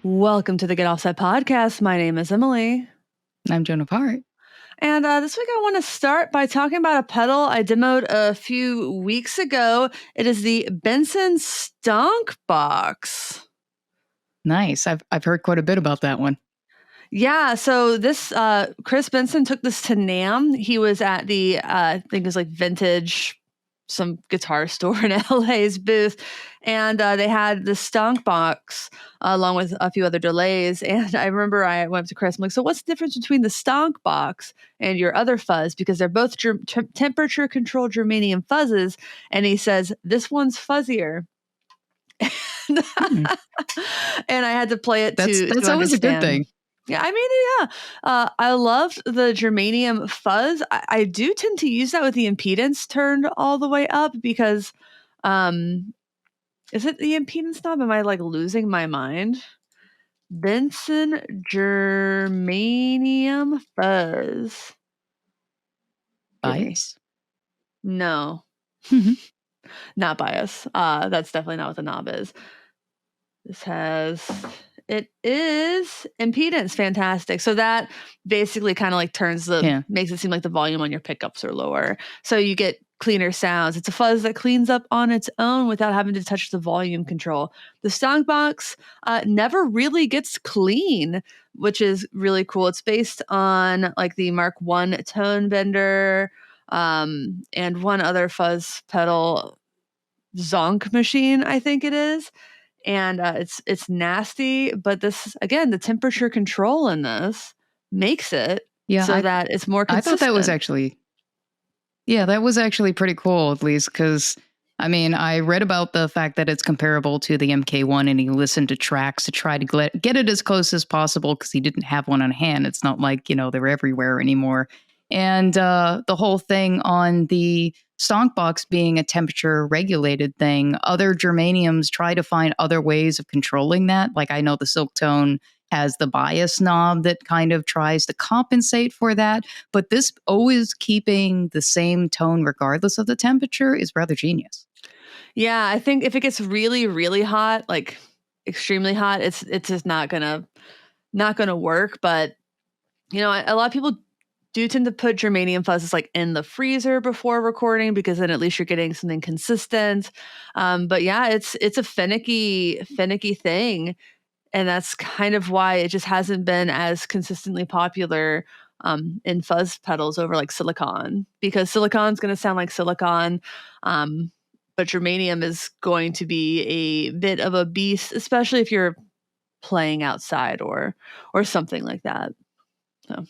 Welcome to the Get Offset podcast. My name is Emily. I'm Joan of Heart. And this week I want to start by talking about a pedal I demoed a few weeks ago. It is the Benson Stonk Box. Nice. I've heard quite a bit about that one. Yeah, so this Chris Benson took this to NAMM. He was at the I think it was like Vintage, some guitar store in LA's booth, and they had the Stonk Box along with a few other delays. And I remember I went up to Chris. I'm like, so what's the difference between the Stonk Box and your other fuzz? Because they're both temperature controlled germanium fuzzes. And he says, this one's fuzzier. And I had to play it That's always a good thing. Yeah, I mean, yeah. I love the germanium fuzz. I do tend to use that with the impedance turned all the way up because, is it the impedance knob? Am I like losing my mind? Benson germanium fuzz. Bias? No. Not bias. That's definitely not what the knob is. It is impedance fantastic. So that basically kind of like makes it seem like the volume on your pickups are lower. So you get cleaner sounds. It's a fuzz that cleans up on its own without having to touch the volume control. The Stonk Box never really gets clean, which is really cool. It's based on like the Mark I tone bender and one other fuzz pedal, Zonk machine, I think it is. And it's nasty, but this, again, the temperature control in this makes it that it's more consistent. I thought that was actually pretty cool, at least, because, I mean, I read about the fact that it's comparable to the MK1, and he listened to tracks to try to get it as close as possible because he didn't have one on hand. It's not like, they're everywhere anymore. And the whole thing on the Stonk Box being a temperature regulated thing, other germaniums try to find other ways of controlling that. Like I know the Silk Tone has the bias knob that kind of tries to compensate for that. But this always keeping the same tone regardless of the temperature is rather genius. Yeah, I think if it gets really, really hot, like extremely hot, it's just not gonna work. But a lot of people do tend to put germanium fuzzes like in the freezer before recording because then at least you're getting something consistent. But yeah, it's a finicky thing. And that's kind of why it just hasn't been as consistently popular in fuzz pedals over like silicon, because silicon's going to sound like silicon. But germanium is going to be a bit of a beast, especially if you're playing outside or something like that. So.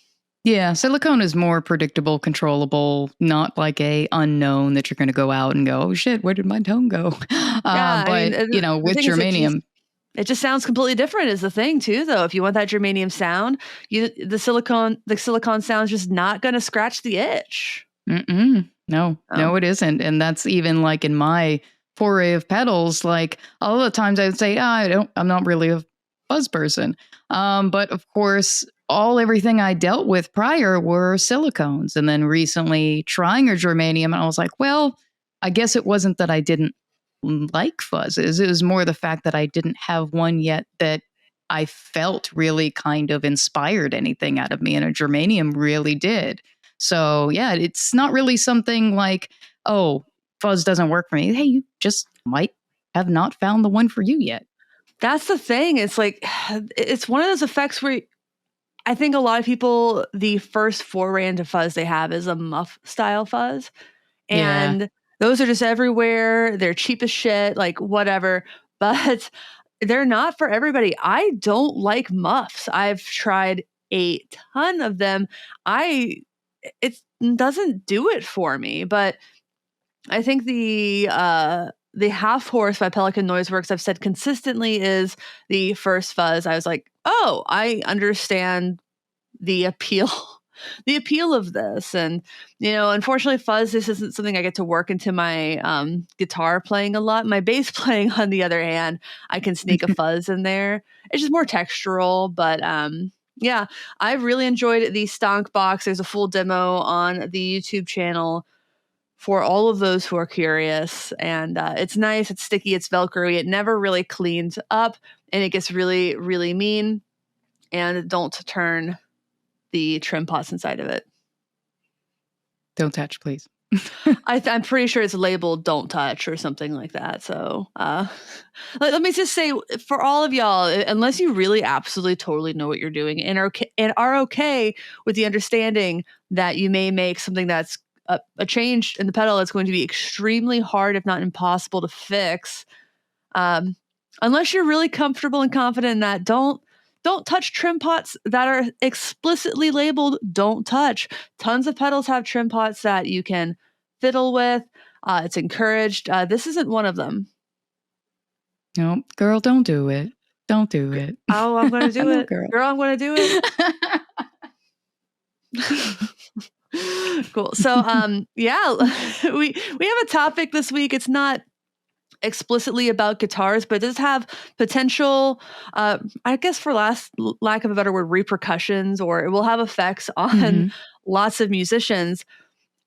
Yeah, silicone is more predictable, controllable, not like a unknown that you're going to go out and go, oh shit, where did my tone go? With germanium. It just sounds completely different is the thing too, though. If you want that germanium sound, the silicone sound's just not going to scratch the itch. No, it isn't. And that's even like in my foray of pedals, like all the times I would say, I'm not really a fuzz person. But of course, everything I dealt with prior were silicones. And then recently trying a germanium, and I was like, well, I guess it wasn't that I didn't like fuzzes. It was more the fact that I didn't have one yet that I felt really kind of inspired anything out of me. And a germanium really did. So yeah, it's not really something like, oh, fuzz doesn't work for me. Hey, you just might have not found the one for you yet. That's the thing. It's like, it's one of those effects where I think a lot of people, the first foray into fuzz they have is a muff style fuzz. And those are just everywhere. They're cheap as shit, like whatever. But they're not for everybody. I don't like muffs. I've tried a ton of them. It doesn't do it for me. But I think the Half Horse by Pelican Noiseworks, I've said consistently, is the first fuzz. I was like, oh, I understand the appeal of this. And, unfortunately fuzz, this isn't something I get to work into my guitar playing a lot. My bass playing, on the other hand, I can sneak a fuzz in there. It's just more textural, but yeah, I've really enjoyed the Stonk Box. There's a full demo on the YouTube channel for all of those who are curious. And it's nice, it's sticky, it's Velcro-y. It never really cleans up. and it gets really, really mean. And don't turn the trim pots inside of it. Don't touch, please. I'm pretty sure it's labeled "Don't touch" or something like that. So let me just say, for all of y'all, unless you really absolutely totally know what you're doing and are okay with the understanding that you may make something that's a change in the pedal that's going to be extremely hard, if not impossible, to fix. Unless you're really comfortable and confident in that, don't touch trim pots that are explicitly labeled "Don't touch." Tons of pedals have trim pots that you can fiddle with. It's encouraged. This isn't one of them. No, girl, don't do it. Don't do it. Oh, I'm going to do it. Girl, I'm going to do it. Cool. So, yeah, we have a topic this week. It's not explicitly about guitars, but it does have potential, I guess for lack of a better word, repercussions, or it will have effects on lots of musicians.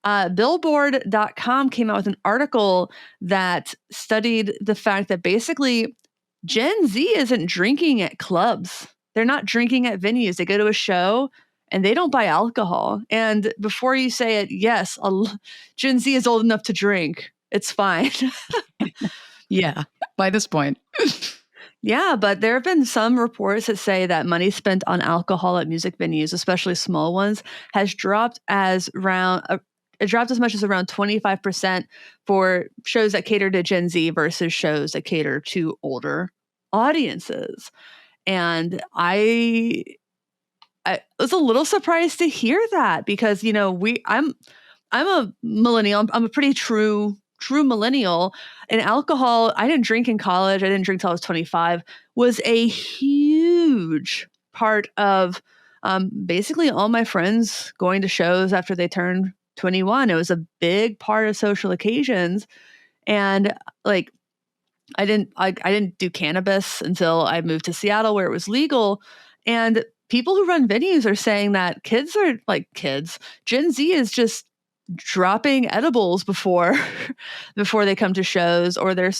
Billboard.com came out with an article that studied the fact that basically Gen Z isn't drinking at clubs. They're not drinking at venues. They go to a show and they don't buy alcohol. And before you say it, yes, Gen Z is old enough to drink. It's fine. Yeah, by this point. Yeah, but there have been some reports that say that money spent on alcohol at music venues, especially small ones, has dropped as much as around 25% for shows that cater to Gen Z versus shows that cater to older audiences. And I was a little surprised to hear that because, I'm a millennial. I'm a pretty true millennial. And alcohol, I didn't drink in college. I didn't drink till I was 25, was a huge part of basically all my friends going to shows after they turned 21. It was a big part of social occasions. And like, I didn't do cannabis until I moved to Seattle where it was legal. And people who run venues are saying that Gen Z is just dropping edibles before they come to shows, or they're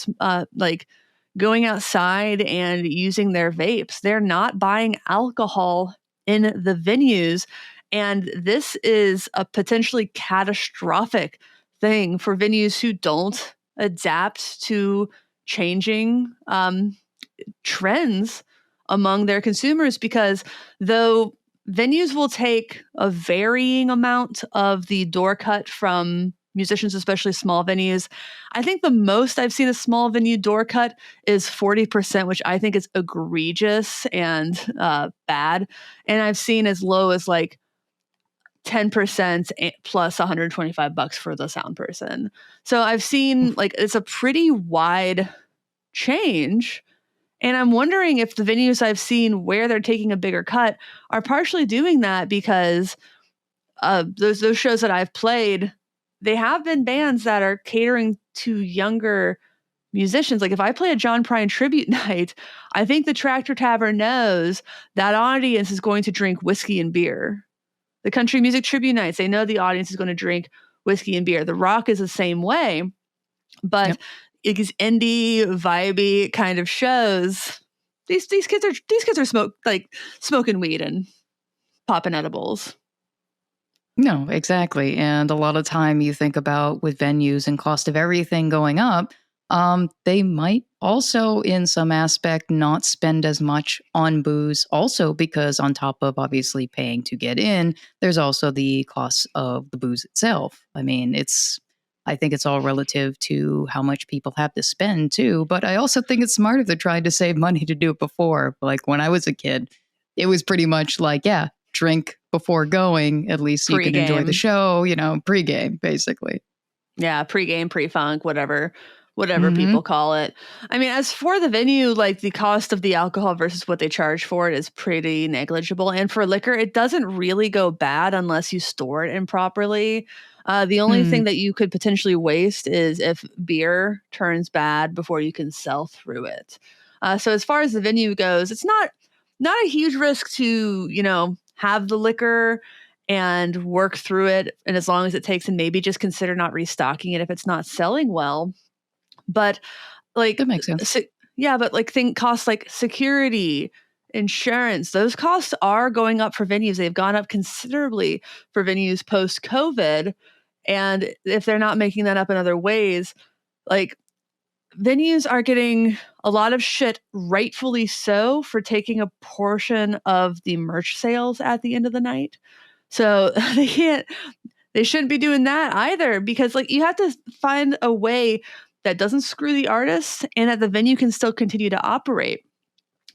going outside and using their vapes. They're not buying alcohol in the venues. And this is a potentially catastrophic thing for venues who don't adapt to changing trends among their consumers, because though venues will take a varying amount of the door cut from musicians, especially small venues, I think the most I've seen a small venue door cut is 40%, which I think is egregious and bad. And I've seen as low as like 10% plus $125 for the sound person. So I've seen it's a pretty wide change. And I'm wondering if the venues I've seen where they're taking a bigger cut are partially doing that because those shows that I've played, they have been bands that are catering to younger musicians. Like if I play a John Prine tribute night, I think the Tractor Tavern knows that audience is going to drink whiskey and beer. The country music tribute nights, they know the audience is going to drink whiskey and beer. The rock is the same way, but these indie, vibey kind of shows, these kids are smoking weed and popping edibles. No, exactly. And a lot of time you think about with venues and cost of everything going up, they might also in some aspect not spend as much on booze also, because on top of obviously paying to get in, there's also the cost of the booze itself. I mean, I think it's all relative to how much people have to spend too. But I also think it's smart if they're trying to save money to do it before. Like when I was a kid, it was pretty much like, drink before going. At least you can enjoy the show, pregame, basically. Yeah, pregame, pre-funk, whatever people call it. I mean, as for the venue, like the cost of the alcohol versus what they charge for it is pretty negligible. And for liquor, it doesn't really go bad unless you store it improperly. The only thing that you could potentially waste is if beer turns bad before you can sell through it. So as far as the venue goes, it's not a huge risk to, have the liquor and work through it. And as long as it takes, and maybe just consider not restocking it if it's not selling well. But that makes sense. Yeah, but like think costs like security, insurance, those costs are going up for venues. They've gone up considerably for venues post COVID. And if they're not making that up in other ways, like venues are getting a lot of shit, rightfully so, for taking a portion of the merch sales at the end of the night. So they shouldn't be doing that either, because like you have to find a way that doesn't screw the artists and that the venue can still continue to operate.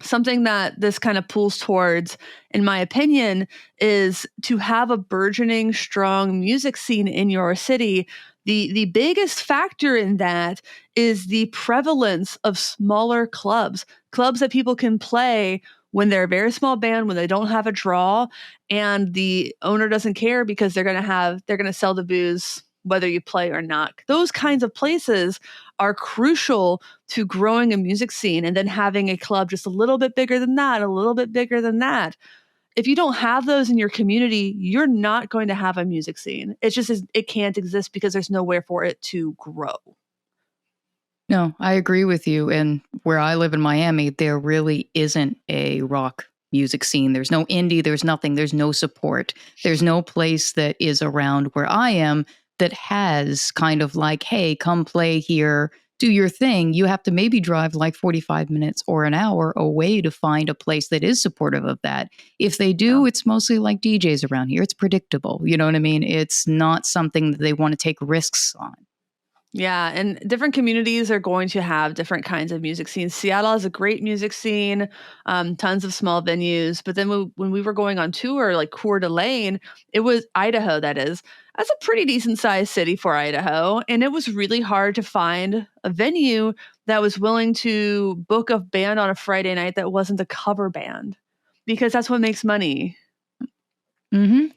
Something that this kind of pulls towards, in my opinion, is to have a burgeoning, strong music scene in your city. The biggest factor in that is the prevalence of smaller clubs that people can play when they're a very small band, when they don't have a draw, and the owner doesn't care because they're going to sell the booze whether you play or not. Those kinds of places are crucial to growing a music scene, and then having a club just a little bit bigger than that, a little bit bigger than that. If you don't have those in your community, you're not going to have a music scene. It can't exist because there's nowhere for it to grow. No, I agree with you. And where I live in Miami, there really isn't a rock music scene. There's no indie, there's nothing, there's no support. There's no place that is around where I am that has kind of like, hey, come play here, do your thing. You have to maybe drive like 45 minutes or an hour away to find a place that is supportive of that. If they do, it's mostly like DJs around here. It's predictable. You know what I mean? It's not something that they want to take risks on. Yeah, and different communities are going to have different kinds of music scenes. Seattle has a great music scene, tons of small venues. But then when we were going on tour, like Coeur d'Alene, it was Idaho, that is. That's a pretty decent sized city for Idaho. And it was really hard to find a venue that was willing to book a band on a Friday night that wasn't a cover band, because that's what makes money.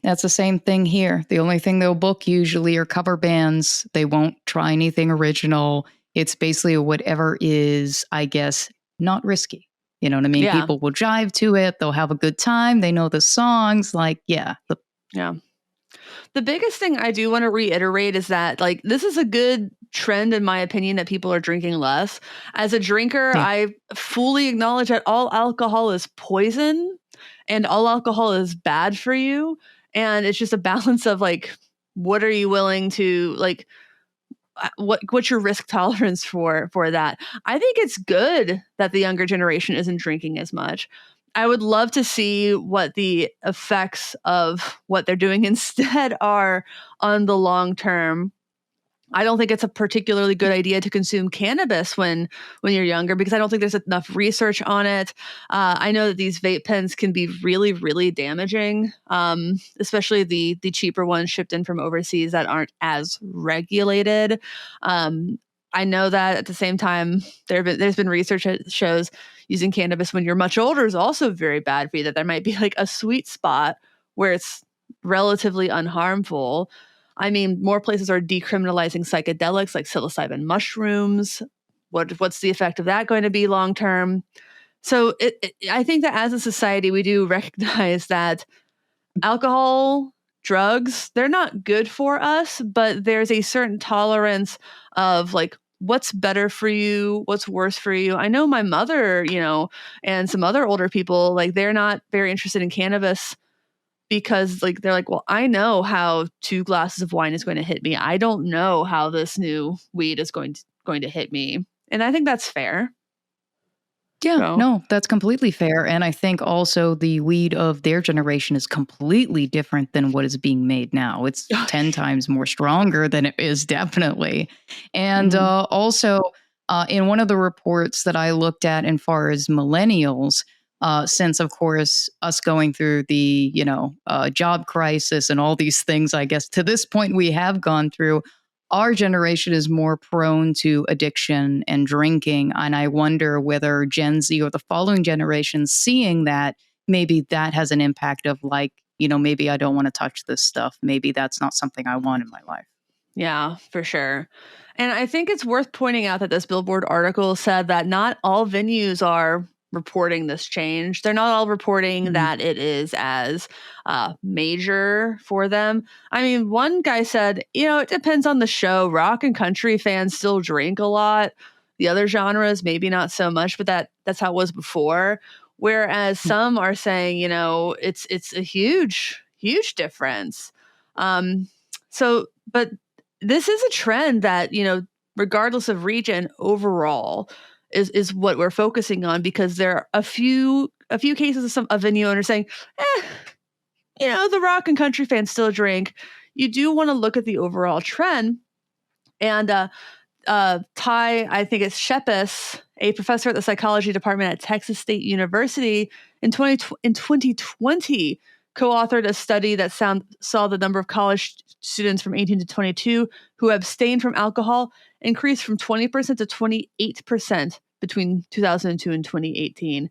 That's the same thing here. The only thing they'll book usually are cover bands. They won't try anything original. It's basically whatever is, I guess, not risky. You know what I mean? Yeah. People will jive to it. They'll have a good time. They know the songs. Like, yeah. Yeah. The biggest thing I do want to reiterate is that, like, this is a good trend, in my opinion, that people are drinking less. As a drinker, I fully acknowledge that all alcohol is poison and all alcohol is bad for you. And it's just a balance of like, what are you willing to, like, what's your risk tolerance for that? I think it's good that the younger generation isn't drinking as much. I would love to see what the effects of what they're doing instead are on the long term. I don't think it's a particularly good idea to consume cannabis when you're younger, because I don't think there's enough research on it. I know that these vape pens can be really, really damaging, especially the cheaper ones shipped in from overseas that aren't as regulated. I know that at the same time, there's been research that shows using cannabis when you're much older is also very bad for you, that there might be like a sweet spot where it's relatively unharmful. I mean, more places are decriminalizing psychedelics like psilocybin mushrooms. What's the effect of that going to be long term? So I think that as a society, we do recognize that alcohol, drugs, they're not good for us, but there's a certain tolerance of like, what's better for you, what's worse for you. I know my mother, and some other older people, like, they're not very interested in cannabis because like they're like, well, I know how 2 glasses of wine is going to hit me. I don't know how this new weed is going to hit me. And I think that's fair. Yeah, no, that's completely fair. And I think also the weed of their generation is completely different than what is being made now. It's 10 times more stronger than it is, definitely. And also, in one of the reports that I looked at as far as millennials, since, of course, us going through the, job crisis and all these things, I guess, to this point we have gone through, our generation is more prone to addiction and drinking. And I wonder whether Gen Z or the following generations seeing that, maybe that has an impact of like, maybe I don't want to touch this stuff. Maybe that's not something I want in my life. Yeah, for sure. And I think it's worth pointing out that this Billboard article said that not all venues are reporting this change. They're not all reporting that it is as major for them. I mean, one guy said, it depends on the show. Rock and country fans still drink a lot. The other genres, maybe not so much, but that's how it was before. Whereas some are saying, it's a huge, huge difference. But this is a trend that, regardless of region, overall is what we're focusing on, because there are a few cases of a venue owner saying, the rock and country fans still drink. You do want to look at the overall trend. And Ty, I think it's Shepis, a professor at the psychology department at Texas State University, in 2020 co-authored a study that saw the number of college students from 18 to 22 who abstained from alcohol increased from 20% to 28% between 2002 and 2018.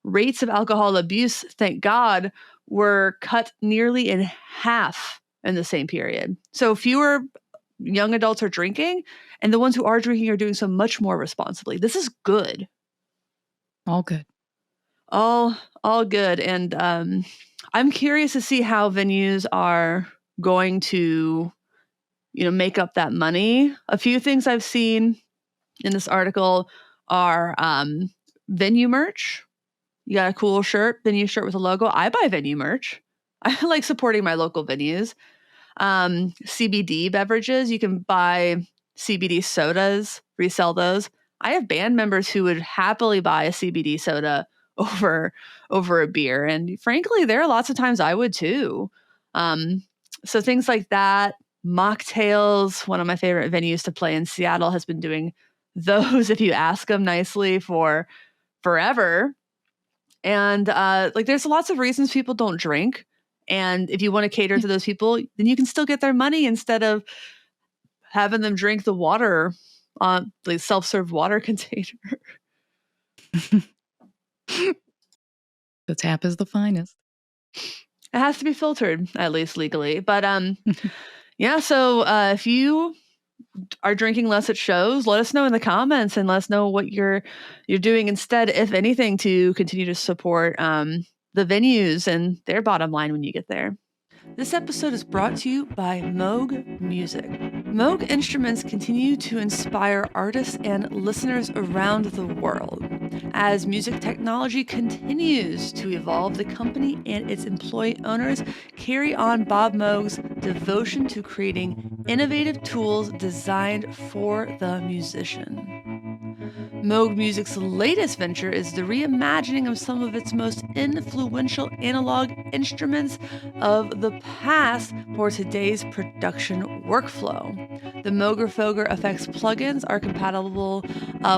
Rates of alcohol abuse, thank God, were cut nearly in half in the same period. So fewer young adults are drinking, and the ones who are drinking are doing so much more responsibly. This is good. All good. All good. And I'm curious to see how venues are going to, make up that money. A few things I've seen in this article are venue merch. You got a cool venue shirt with a logo. I buy venue merch. I like supporting my local venues. CBD beverages. You can buy CBD sodas, resell those. I have band members who would happily buy a CBD soda over a beer. And frankly, there are lots of times I would too. So things like that. Mocktails, one of my favorite venues to play in Seattle, has been doing those, if you ask them nicely, for forever. And there's lots of reasons people don't drink. And if you want to cater to those people, then you can still get their money instead of having them drink the water on the self-serve water container. The tap is the finest. It has to be filtered, at least legally. But yeah, so if you are drinking less at shows, let us know in the comments and let us know what you're doing instead, if anything, to continue to support the venues and their bottom line when you get there. This episode is brought to you by Moog Music. Moog instruments continue to inspire artists and listeners around the world. As music technology continues to evolve, the company and its employee owners carry on Bob Moog's devotion to creating innovative tools designed for the musician. Moog Music's latest venture is the reimagining of some of its most influential analog instruments of the past for today's production workflow. The Moogerfooger Effects Plug-ins are compatible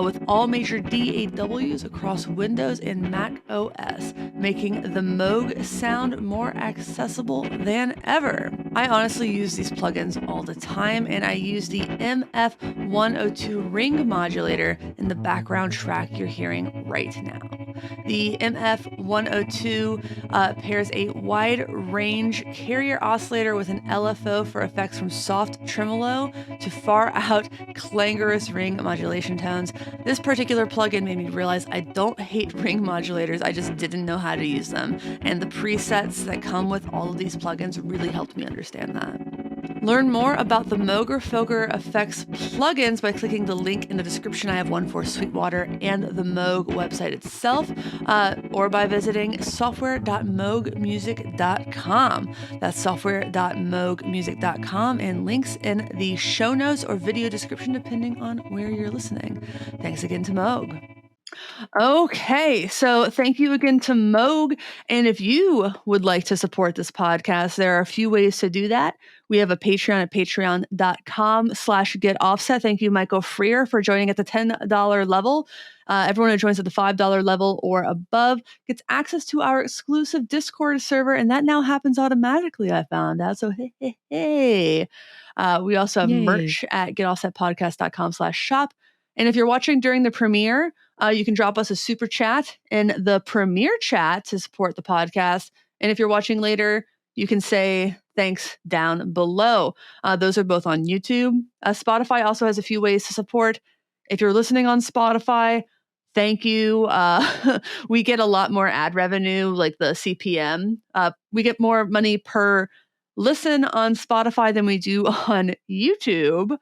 with all major DAWs across Windows and macOS, making the Moog sound more accessible than ever. I honestly use these plugins all the time, and I use the MF102 ring modulator in the background track you're hearing right now. The MF102 pairs a wide-range carrier oscillator with an LFO for effects from soft tremolo to far-out clangorous ring modulation tones. This particular plugin made me realize I don't hate ring modulators, I just didn't know how to use them. And the presets that come with all of these plugins really helped me understand that. Learn more about the Moogerfooger Effects plugins by clicking the link in the description. I have one for Sweetwater and the Moog website itself, or by visiting software.moogmusic.com. That's software.moogmusic.com, and links in the show notes or video description depending on where you're listening. Thanks again to Moog. Okay, so thank you again to Moog. And if you would like to support this podcast, there are a few ways to do that. We have a Patreon at patreon.com/getoffset. Thank you, Michael Freer, for joining at the $10 level. Everyone who joins at the $5 level or above gets access to our exclusive Discord server, and that now happens automatically, I found out. So, hey. We also have merch at getoffsetpodcast.com/shop. And if you're watching during the premiere, you can drop us a super chat in the premiere chat to support the podcast. And if you're watching later, you can say thanks down below. Those are both on YouTube. Spotify also has a few ways to support. If you're listening on Spotify, thank you. We get a lot more ad revenue, like the CPM. We get more money per listen on Spotify than we do on YouTube.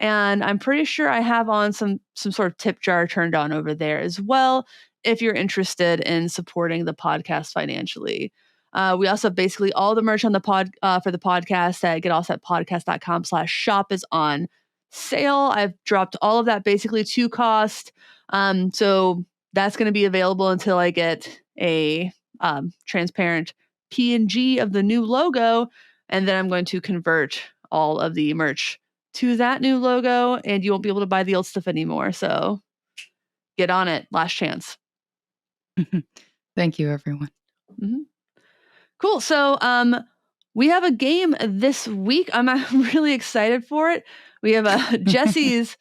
And I'm pretty sure I have on some sort of tip jar turned on over there as well, if you're interested in supporting the podcast financially. We also have basically all the merch on the for the podcast at getallsetpodcast.com/shop is on sale. I've dropped all of that basically to cost. So that's going to be available until I get a transparent PNG of the new logo. And then I'm going to convert all of the merch to that new logo, and you won't be able to buy the old stuff anymore. So get on it. Last chance. Thank you, everyone. Mm-hmm. Cool. So we have a game this week. I'm really excited for it. We have Jesse's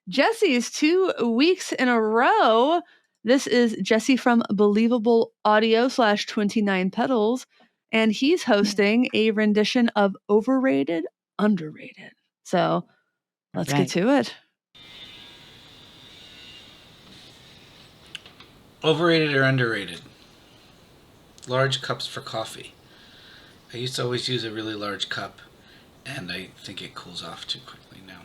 2 weeks in a row. This is Jesse from Believable Audio /29 Pedals, and he's hosting a rendition of Overrated, Underrated. So let's get to it. Overrated or underrated? Large cups for coffee. I used to always use a really large cup, and I think it cools off too quickly now.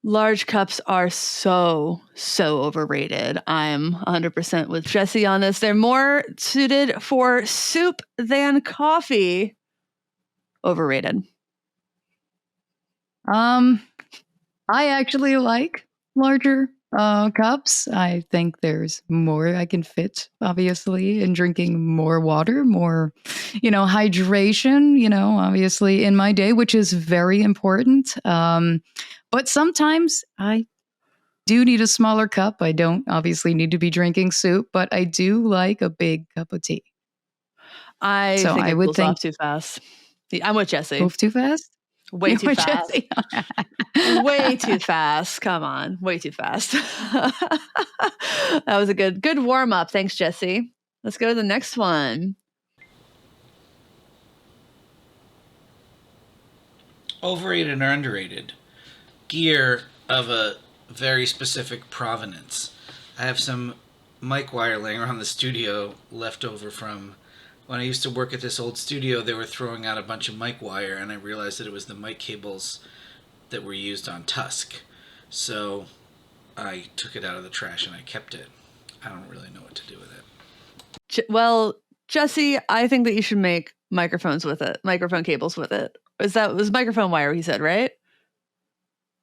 Large cups are so overrated. I'm 100% with Jesse on this. They're more suited for soup than coffee. Overrated. I actually like larger cups. I think there's more I can fit, obviously, in drinking more water, more, hydration, obviously in my day, which is very important. But sometimes I do need a smaller cup. I don't obviously need to be drinking soup, but I do like a big cup of tea. I think it cools off too fast. I'm with Jesse. Move too fast? Way too fast. Way too fast. Come on. Way too fast. That was a good warm up. Thanks, Jesse. Let's go to the next one. Overrated or underrated? Gear of a very specific provenance. I have some mic wire laying around the studio left over from when I used to work at this old studio. They were throwing out a bunch of mic wire, and I realized that it was the mic cables that were used on Tusk. So I took it out of the trash and I kept it. I don't really know what to do with it. Well, Jesse, I think that you should make microphones with it, microphone cables with it. Was microphone wire, he said, right?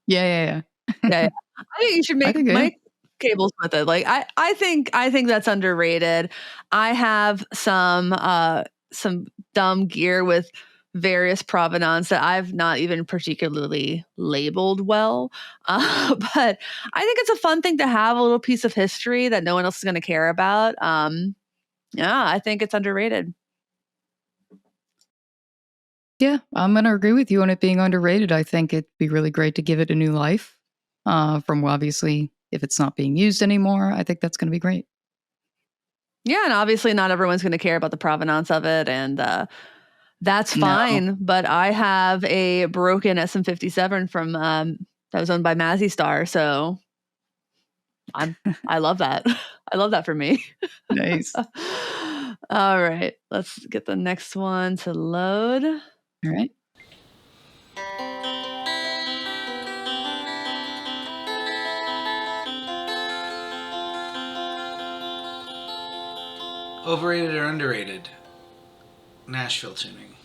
Yeah. Yeah. I think you should make mic cables with it. Like I think that's underrated. I have some dumb gear with various provenance that I've not even particularly labeled well. But I think it's a fun thing to have, a little piece of history that no one else is going to care about. Yeah, I think it's underrated. Yeah, I'm going to agree with you on it being underrated. I think it'd be really great to give it a new life. From obviously, if it's not being used anymore, I think that's going to be great. Yeah, and obviously not everyone's going to care about the provenance of it, and that's fine. No. But I have a broken SM57 from that was owned by Mazzy Star, so I love that. I love that for me. Nice. All right, let's get the next one to load. All right. Overrated or underrated? Nashville tuning.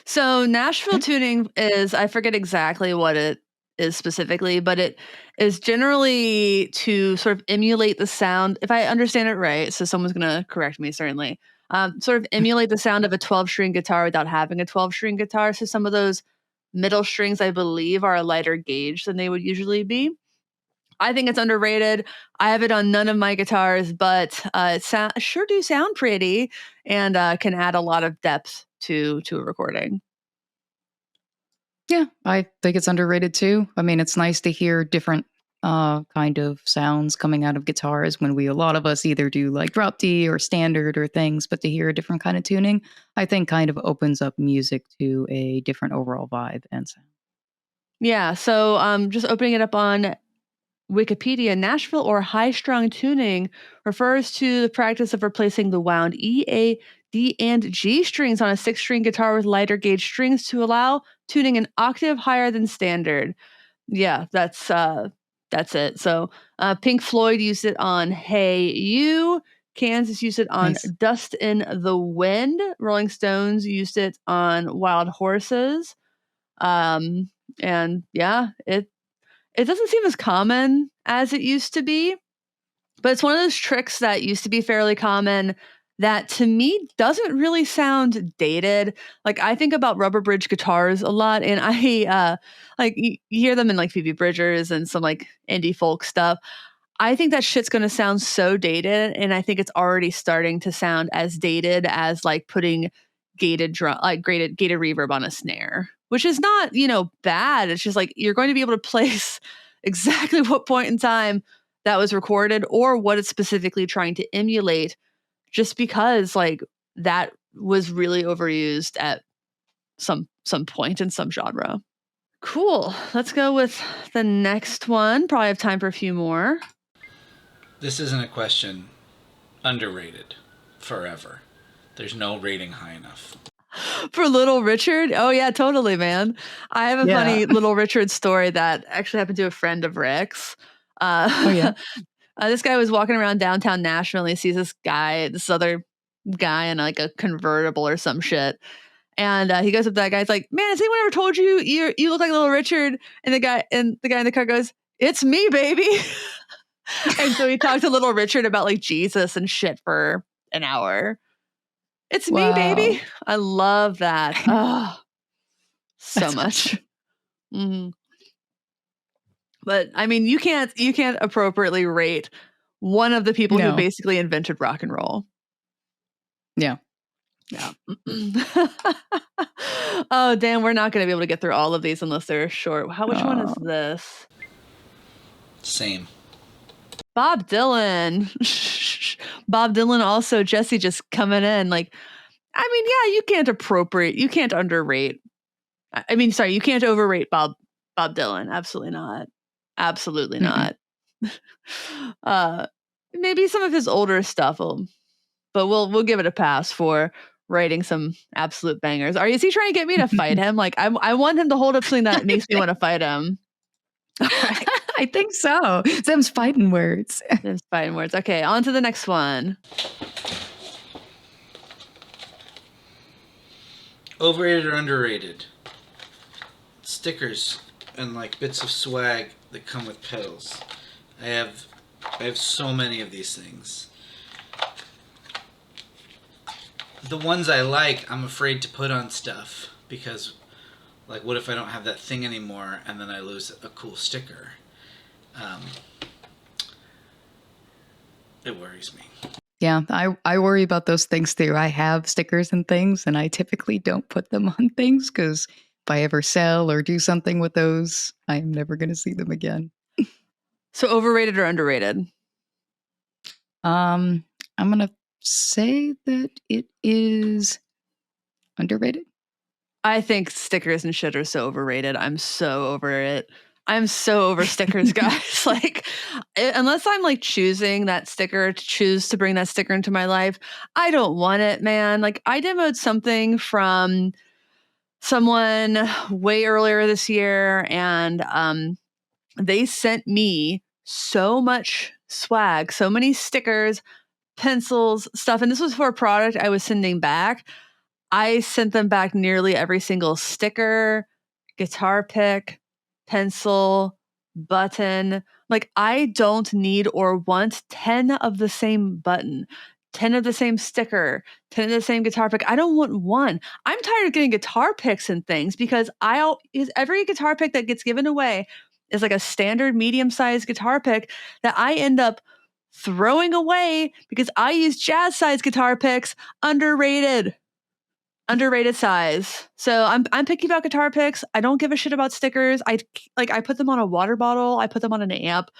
So Nashville tuning is, I forget exactly what it is specifically, but it is generally to sort of emulate the sound, if I understand it right, so someone's going to correct me certainly, sort of emulate the sound of a 12-string guitar without having a 12-string guitar. So some of those middle strings, I believe, are a lighter gauge than they would usually be. I think it's underrated. I have it on none of my guitars, but it sure do sound pretty and can add a lot of depth to a recording. Yeah, I think it's underrated too. I mean, it's nice to hear different kind of sounds coming out of guitars when a lot of us either do like drop D or standard or things, but to hear a different kind of tuning, I think kind of opens up music to a different overall vibe and sound. Yeah, so just opening it up on Wikipedia, Nashville or high-strung tuning refers to the practice of replacing the wound E, A, D, and G strings on a 6-string guitar with lighter gauge strings to allow tuning an octave higher than standard. Yeah, that's it. So Pink Floyd used it on Hey You. Kansas used it on Dust in the Wind. Rolling Stones used it on Wild Horses. And yeah, it doesn't seem as common as it used to be, but it's one of those tricks that used to be fairly common that to me doesn't really sound dated. Like I think about rubber bridge guitars a lot, and I like you hear them in like Phoebe Bridgers and some like indie folk stuff. I think that shit's going to sound so dated, and I think it's already starting to sound as dated as like putting gated reverb on a snare, which is not, bad. It's just like you're going to be able to place exactly what point in time that was recorded or what it's specifically trying to emulate, just because like that was really overused at some point in some genre. Cool. Let's go with the next one. Probably have time for a few more. This isn't a question. Underrated. Forever. There's no rating high enough. For Little Richard? Oh, yeah, totally, man. I have a funny Little Richard story that actually happened to a friend of Rick's. This guy was walking around downtown Nashville, and he sees this other guy in like a convertible or some shit. And he goes up to that guy. He's like, "Man, has anyone ever told you you look like Little Richard?" And the guy in the car goes, "It's me, baby." And so he talked to Little Richard about like Jesus and shit for an hour. It's me, baby. I love that. Oh, so much. Mm-hmm. But I mean, you can't appropriately rate one of the people who basically invented rock and roll. Yeah. Yeah. Oh, damn. We're not going to be able to get through all of these unless they're short. Which one is this? Same. Bob Dylan. Bob Dylan also, Jesse just coming in. Like, I mean, yeah, you can't underrate. I mean, sorry, you can't overrate Bob Dylan. Absolutely not. Absolutely not. Maybe some of his older stuff, but we'll give it a pass for writing some absolute bangers. Is he trying to get me to fight him? Like, I want him to hold up something that makes me want to fight him. Right. I think so. Them's fighting words. Okay, on to the next one. Overrated or underrated? Stickers and like bits of swag that come with pedals. I have so many of these things. The ones I like, I'm afraid to put on stuff because, like, what if I don't have that thing anymore and then I lose a cool sticker? It worries me. Yeah, I worry about those things too. I have stickers and things, and I typically don't put them on things because if I ever sell or do something with those, I'm never going to see them again. So overrated or underrated? I'm going to say that it is underrated. I think stickers and shit are so overrated. I'm so over it. I'm so over stickers, guys. Like, unless I'm like choosing that sticker, to choose to bring that sticker into my life, I don't want it, man. Like, I demoed something from someone way earlier this year, and they sent me so much swag, so many stickers, pencils, stuff. And this was for a product I was sending back. I sent them back nearly every single sticker, guitar pick, pencil, button. Like, I don't need or want 10 of the same button, 10 of the same sticker, 10 of the same guitar pick. I don't want one. I'm tired of getting guitar picks and things because every guitar pick that gets given away is like a standard medium-sized guitar pick that I end up throwing away because I use jazz-sized guitar picks. Underrated size. So I'm picky about guitar picks. I don't give a shit about stickers. I put them on a water bottle. I put them on an amp.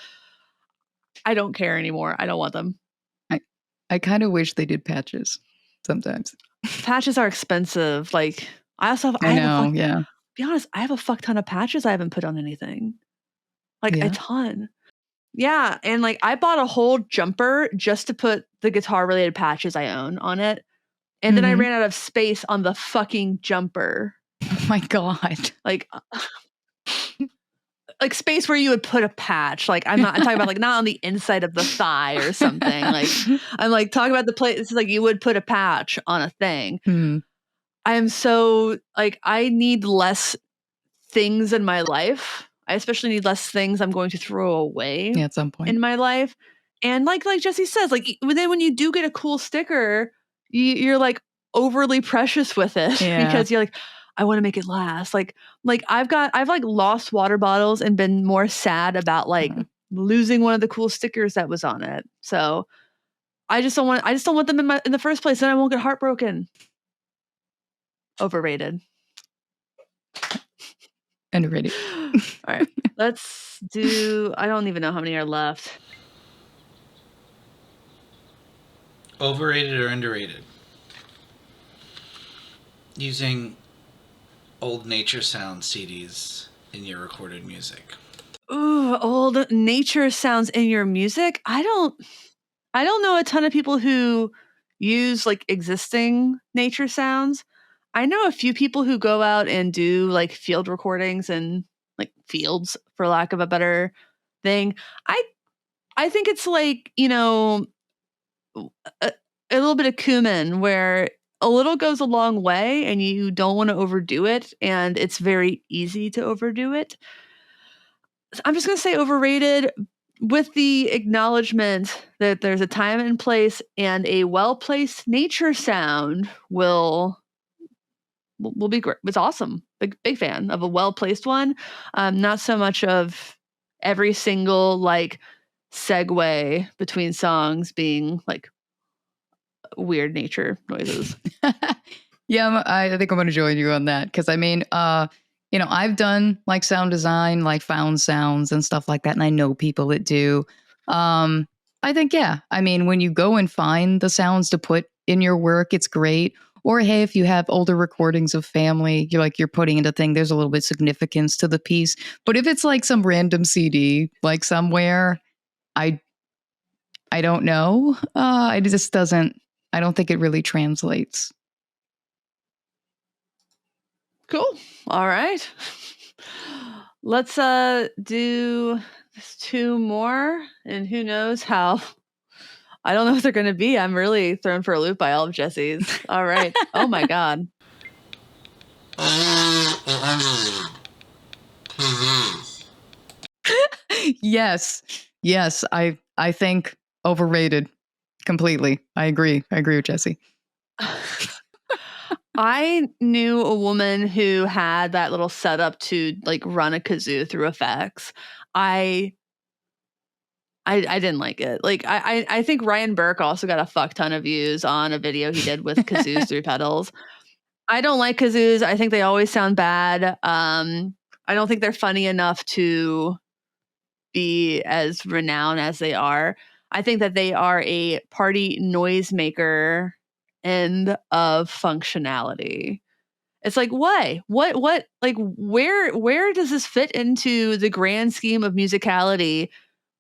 I don't care anymore. I don't want them. I kind of wish they did patches sometimes. Patches are expensive. Like, I also have, be honest, I have a fuck ton of patches I haven't put on anything. Like, a ton. Yeah, and like I bought a whole jumper just to put the guitar related patches I own on it. And then I ran out of space on the fucking jumper. Oh my God. Like space where you would put a patch. Like I'm talking about like not on the inside of the thigh or something. Like I'm like talking about the place. This is like you would put a patch on a thing. I am so like I need less things in my life. I especially need less things I'm going to throw away at some point in my life. And like Jesse says, like then when you do get a cool sticker, you're like overly precious with it because you're like, I want to make it last. Like I've like lost water bottles and been more sad about like losing one of the cool stickers that was on it. So I just don't want them in the first place. Then I won't get heartbroken. Overrated. Underrated. All right. Let's do, I don't even know how many are left. Overrated or underrated? Using old nature sound CDs in your recorded music. Ooh, old nature sounds in your music. I don't know a ton of people who use like existing nature sounds. I know a few people who go out and do like field recordings and like fields, for lack of a better thing. I think it's like, you know, a little bit of cumin where a little goes a long way and you don't want to overdo it, and it's very easy to overdo it. I'm just going to say overrated, with the acknowledgement that there's a time and place, and a well-placed nature sound will be great. It's awesome. Big fan of a well-placed one. Not so much of every single like segue between songs being like weird nature noises. Yeah, I think I'm going to join you on that because I mean, you know, I've done like sound design, like found sounds and stuff like that, and I know people that do. I think, yeah, I mean, when you go and find the sounds to put in your work, it's great. Or hey, if you have older recordings of family, you're putting in a thing, there's a little bit significance to the piece. But if it's like some random CD, like somewhere, I don't know. It just doesn't. I don't think it really translates. Cool. All right. Let's do 2 more, and who knows how. I don't know what they're going to be. I'm really thrown for a loop by all of Jesse's. All right. Oh my God. Yes. I think overrated completely. I agree with Jesse. I knew a woman who had that little setup to like run a kazoo through effects. I didn't like it. Like I think Ryan Burke also got a fuck ton of views on a video he did with kazoos through pedals. I don't like kazoos. I think they always sound bad. I don't think they're funny enough to be as renowned as they are. I think that they are a party noisemaker end of functionality. It's like, what, like, where does this fit into the grand scheme of musicality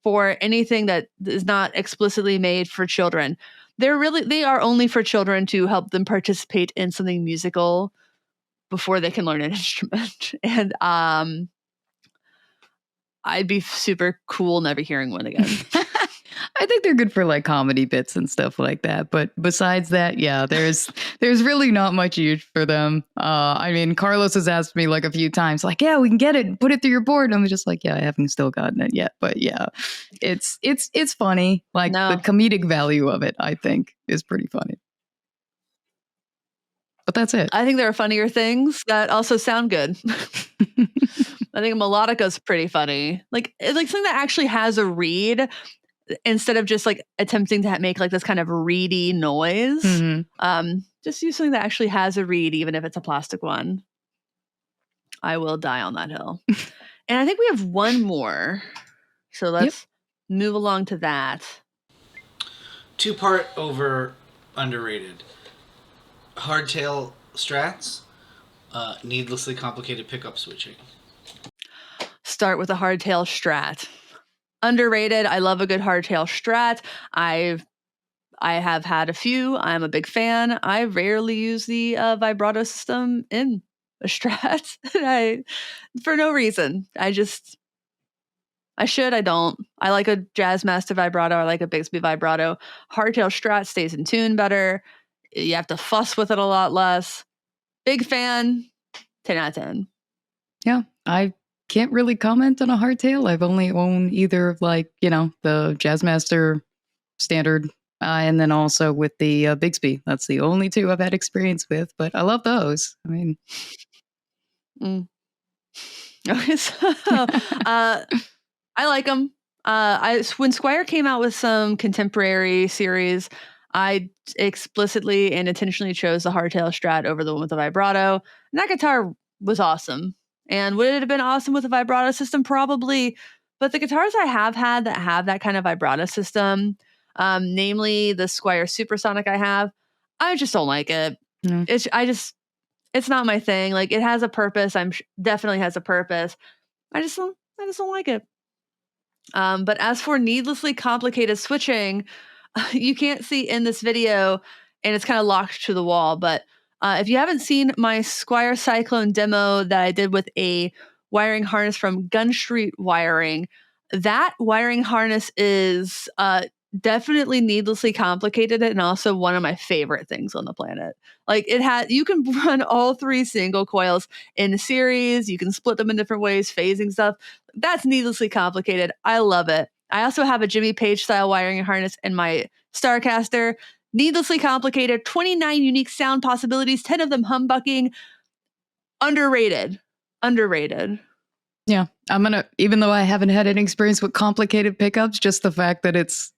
for anything that is not explicitly made for children? They are only for children to help them participate in something musical before they can learn an instrument. And I'd be super cool never hearing one again. I think they're good for like comedy bits and stuff like that. But besides that, yeah, there's really not much use for them. I mean, Carlos has asked me like a few times, like, yeah, we can get it and put it through your board. And I'm just like, yeah, I haven't still gotten it yet. But yeah, it's funny. Like the comedic value of it, I think, is pretty funny. But that's it. I think there are funnier things that also sound good. I think melodica's pretty funny. Like something that actually has a reed instead of just like attempting to make like this kind of reedy noise. Just use something that actually has a reed, even if it's a plastic one. I will die on that hill. And I think we have one more. So let's move along to that. 2-part over underrated. Hardtail strats, needlessly complicated pickup switching. Start with a hardtail strat. Underrated. I love a good hardtail Strat. I have had a few. I'm a big fan. I rarely use the vibrato system in a Strat. For no reason. I should. I don't. I like a Jazzmaster vibrato. I like a Bigsby vibrato. Hardtail Strat stays in tune better. You have to fuss with it a lot less. Big fan. 10 out of 10. Yeah, I can't really comment on a hardtail. I've only owned either like, the Jazzmaster standard and then also with the Bigsby. That's the only two I've had experience with, but I love those. I mean, okay, so I like them. When Squier came out with some contemporary series, I explicitly and intentionally chose the hardtail Strat over the one with the vibrato. And that guitar was awesome. And would it have been awesome with a vibrato system? Probably. But the guitars I have had that have that kind of vibrato system, namely the Squier Supersonic I just don't like it. It's not my thing. Like, it has a purpose. Definitely has a purpose. I just don't like it. But as for needlessly complicated switching, you can't see in this video, and it's kind of locked to the wall. But if you haven't seen my Squier Cyclone demo that I did with a wiring harness from Gun Street Wiring, that wiring harness is definitely needlessly complicated and also one of my favorite things on the planet. Like, you can run all 3 single coils in a series. You can split them in different ways, phasing stuff. That's needlessly complicated. I love it. I also have a Jimmy Page style wiring harness in my Starcaster. Needlessly complicated, 29 unique sound possibilities, 10 of them humbucking. Underrated. Yeah, even though I haven't had any experience with complicated pickups, just the fact that it's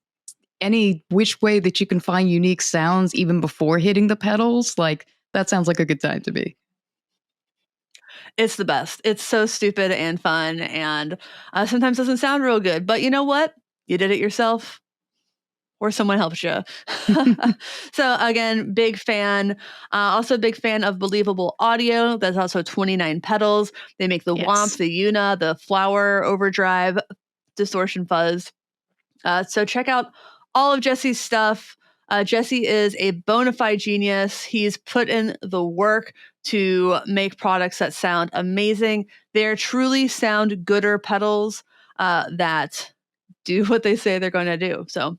any which way that you can find unique sounds even before hitting the pedals, like, that sounds like a good time to me. It's the best. It's so stupid and fun, and sometimes doesn't sound real good. But you know what? You did it yourself, or someone helped you. So again, big fan. Also big fan of Believable Audio. That's also 29 pedals. They make the Womp, the Una, the Flower Overdrive, Distortion Fuzz. So check out all of Jesse's stuff. Jesse is a bona fide genius. He's put in the work to make products that sound amazing. They're truly sound gooder pedals that do what they say they're going to do. So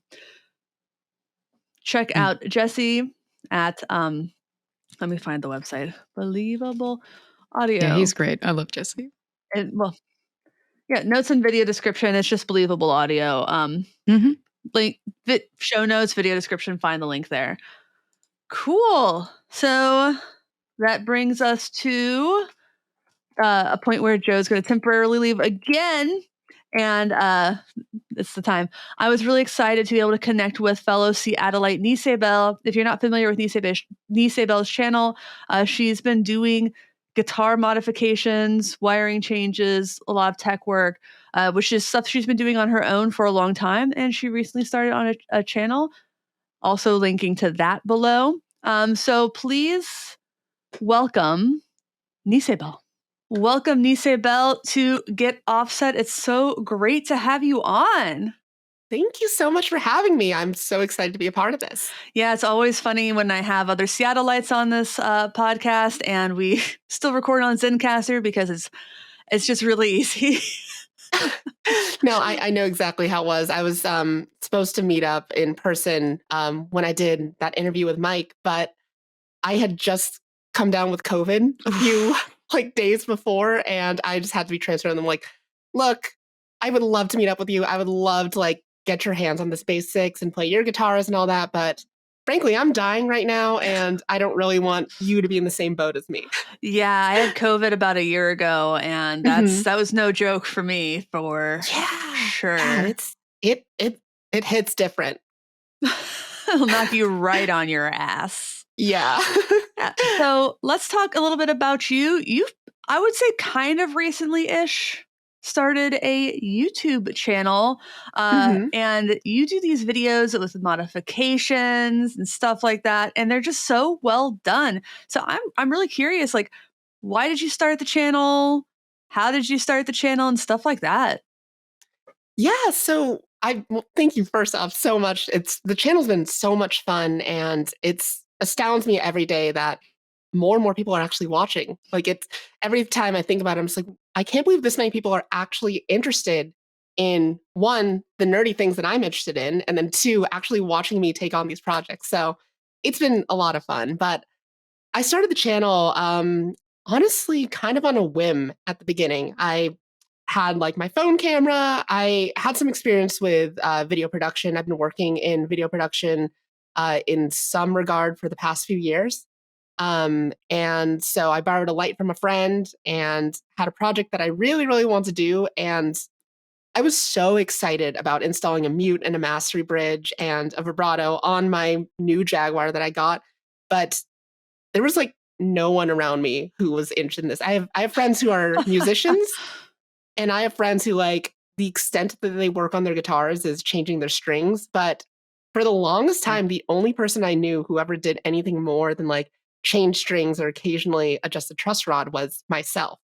check out Jesse at, let me find the website, Believable Audio. Yeah, he's great. I love Jesse. Notes and video description. It's just Believable Audio. Link, show notes, video description, find the link there. Cool. So that brings us to a point where Joe's going to temporarily leave again. And it's the time. I was really excited to be able to connect with fellow Seattleite Nisebel. If you're not familiar with Nisebel's channel, she's been doing guitar modifications, wiring changes, a lot of tech work, which is stuff she's been doing on her own for a long time. And she recently started on a channel, also linking to that below. So please welcome Nisebel. Welcome, Nisebel, to Get Offset. It's so great to have you on. Thank you so much for having me. I'm so excited to be a part of this. Yeah, it's always funny when I have other Seattleites on this podcast, and we still record on Zencastr because it's just really easy. No, I know exactly how it was. I was supposed to meet up in person when I did that interview with Mike, but I had just come down with COVID a few days before, and I just had to be transferred. And I'm like, look, I would love to meet up with you. I would love to get your hands on this bass 6 and play your guitars and all that, but frankly, I'm dying right now, and I don't really want you to be in the same boat as me. Yeah, I had COVID about a year ago, and that was no joke for me, for sure. Yeah, it hits different. It'll knock you right on your ass. Yeah. So let's talk a little bit about you. I would say kind of recently-ish started a YouTube channel, and you do these videos with modifications and stuff like that, and they're just so well done. So I'm really curious, why did you start the channel? How did you start the channel and stuff like that? Yeah, so thank you first off so much. The channel's been so much fun, and it's astounds me every day that more and more people are actually watching. Like, it's every time I think about it, I'm just like, I can't believe this many people are actually interested in, one, the nerdy things that I'm interested in, and then two, actually watching me take on these projects. So it's been a lot of fun. But I started the channel honestly kind of on a whim at the beginning. I had like my phone camera. I had some experience with video production. I've been working in video production in some regard for the past few years. And so I borrowed a light from a friend and had a project that I really, really wanted to do. And I was so excited about installing a mute and a mastery bridge and a vibrato on my new Jaguar that I got. But there was like no one around me who was interested in this. I have friends who are musicians, and I have friends who, like, the extent that they work on their guitars is changing their strings. But for the longest time, the only person I knew who ever did anything more than like change strings or occasionally adjust a truss rod was myself.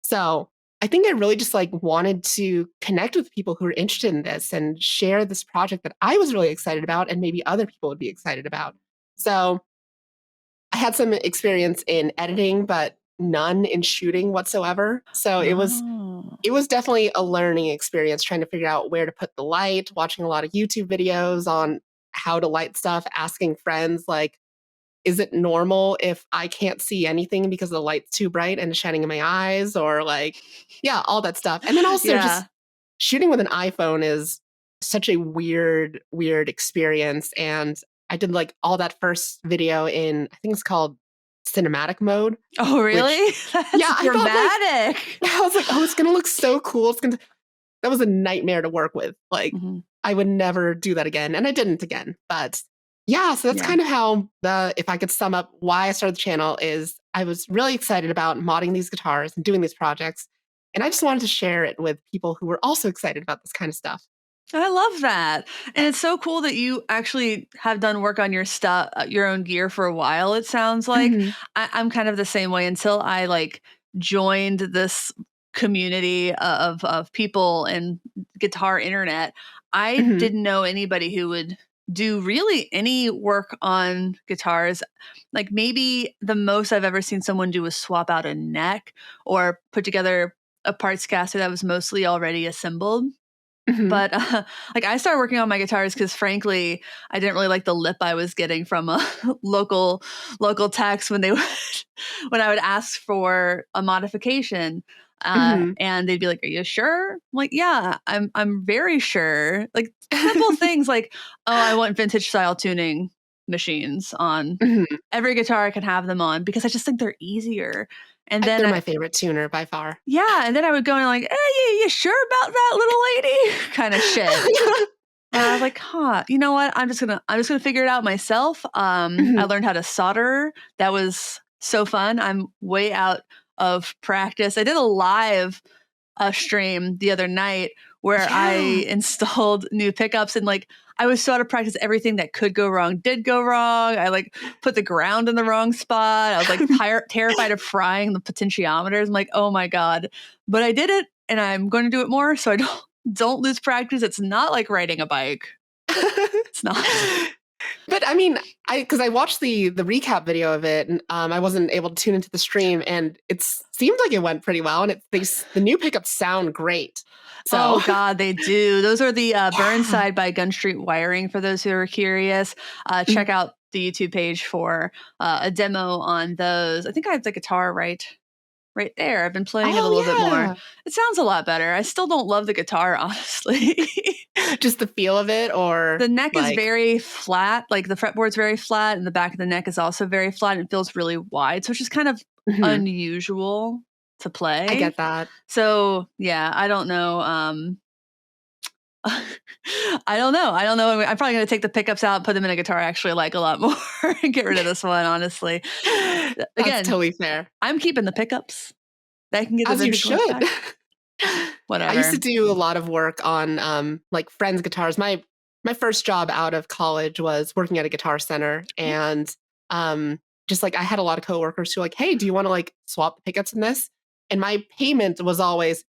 So I think I really just like wanted to connect with people who are interested in this and share this project that I was really excited about and maybe other people would be excited about. So I had some experience in editing, but none in shooting whatsoever. So it was definitely a learning experience trying to figure out where to put the light, watching a lot of YouTube videos on how to light stuff, asking friends like, is it normal if I can't see anything because the light's too bright and it's shining in my eyes? Or like, yeah, all that stuff. And then also just shooting with an iPhone is such a weird, weird experience. And I did like all that first video in, I think it's called cinematic mode. Oh, really? That's dramatic. I was like, oh, it's gonna look so cool. That was a nightmare to work with. Like, I would never do that again. And I didn't again. But yeah, so that's kind of how if I could sum up why I started the channel is I was really excited about modding these guitars and doing these projects. And I just wanted to share it with people who were also excited about this kind of stuff. I love that. And it's so cool that you actually have done work on your stuff, your own gear for a while, it sounds like. I'm kind of the same way until I like joined this community of people and guitar internet. I didn't know anybody who would do really any work on guitars. Like maybe the most I've ever seen someone do was swap out a neck or put together a parts caster that was mostly already assembled. But like I started working on my guitars because frankly, I didn't really like the lip I was getting from a local techs when when I would ask for a modification. And they'd be like, "Are you sure?" I'm like, "Yeah, I'm very sure." Like simple things like, "Oh, I want vintage style tuning machines on every guitar I can have them on," because I just think they're easier. And then they're my favorite tuner by far. Yeah, and then I would go and like, "Hey, you sure about that, little lady?" kind of shit. And I was like, "Huh, you know what? I'm just gonna figure it out myself." I learned how to solder. That was so fun. I'm way out of practice. I did a live stream the other night where I installed new pickups and like I was so out of practice. Everything that could go wrong did go wrong. I like put the ground in the wrong spot. I was like terrified of frying the potentiometers. I'm like, oh my God. But I did it and I'm going to do it more so I don't lose practice. It's not like riding a bike. It's not. But I mean, because I watched the recap video of it, and I wasn't able to tune into the stream, and it seemed like it went pretty well. And the new pickups sound great. So. Oh God, they do. Those are the Burnside by Gun Street Wiring. For those who are curious, check out the YouTube page for a demo on those. I think I have the guitar right there. I've been playing it a little bit more. It sounds a lot better. I still don't love the guitar, honestly. Just the feel of it, or the neck is very flat. Like the fretboard's very flat, and the back of the neck is also very flat. And it feels really wide, so it's just kind of unusual to play. I get that. So yeah, I don't know. I don't know. I'm probably going to take the pickups out, put them in a guitar I actually like a lot more, and get rid of this one, honestly. Again, that's totally fair. I'm keeping the pickups. That can get the as you should. Whatever. I used to do a lot of work on like friends' guitars. My first job out of college was working at a guitar center, and just like I had a lot of coworkers who were like, "Hey, do you want to like swap the pickups in this?" And my payment was always,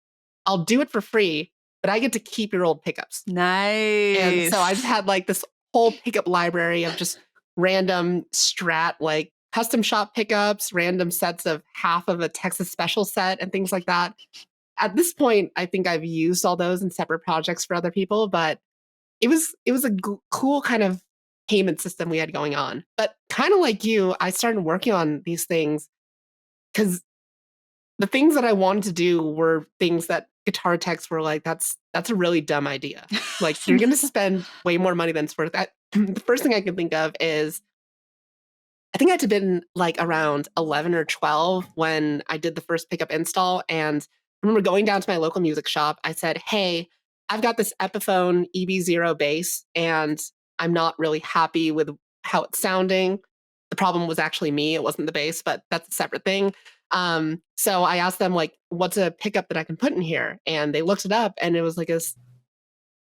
"I'll do it for free, but I get to keep your old pickups. Nice. And so I just had like this whole pickup library of just random Strat, like custom shop pickups, random sets of half of a Texas Special set and things like that. At this point, I think I've used all those in separate projects for other people, but it was a cool kind of payment system we had going on. But kind of like you, I started working on these things because the things that I wanted to do were things that guitar techs were like, that's a really dumb idea. Like, you're going to spend way more money than it's worth. The first thing I can think of is, I think I had to have been like around 11 or 12 when I did the first pickup install. And I remember going down to my local music shop. I said, hey, I've got this Epiphone EB0 bass, and I'm not really happy with how it's sounding. The problem was actually me. It wasn't the bass, but that's a separate thing. So I asked them, like, what's a pickup that I can put in here? And they looked it up, and it was like a